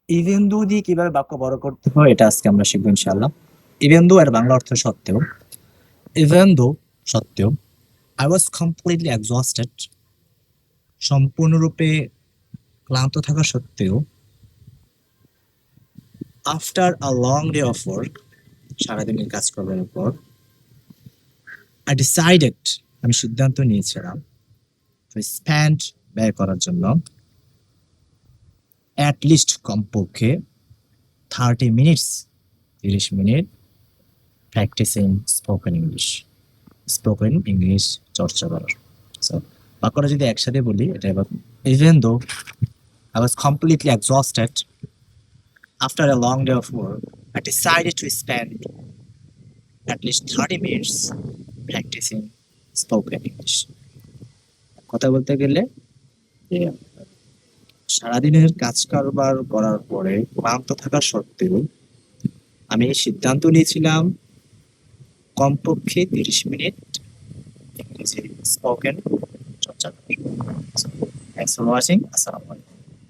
Even though দিয়ে কিভাবে বাক্য বড় করতে হয় এটা আজকে আমরা শিখবো ইনশাআল্লাহ। ইভেন দো এর বাংলা অর্থ সত্ত্বেও। ইভেন দো সত্ত্বেও, আই ওয়াজ কমপ্লিটলি এক্সস্টেড, সম্পূর্ণরূপে ক্লান্ত থাকা সত্ত্বেও। After a long day of work, সারাদিনের কাজ করার পর। আই ডিসাইডেড, আমি সিদ্ধান্ত নিয়েছিলাম, টু স্পেন্ড, ব্যয় করার জন্য, অ্যাট লিস্ট কমপক্ষে 30 minutes, 30 minute, practising spoken English, spoken English চর্চা করার। সো বাক্যটা যদি একসাথে বলি এটা এবার, even though I was completely exhausted after a long day of work, I decided to spend at least 30 minutes practicing spoken English. কথা বলতে গেলে যে সারাদিনের কাজ কারবার করার পরে ক্লান্ত থাকা সত্ত্বেও আমি সিদ্ধান্ত নিয়েছিলাম কমপক্ষে 30 মিনিট ইংরেজি স্পোকেন চর্চা করার। Thanks for watching. আসসালামু আলাইকুম।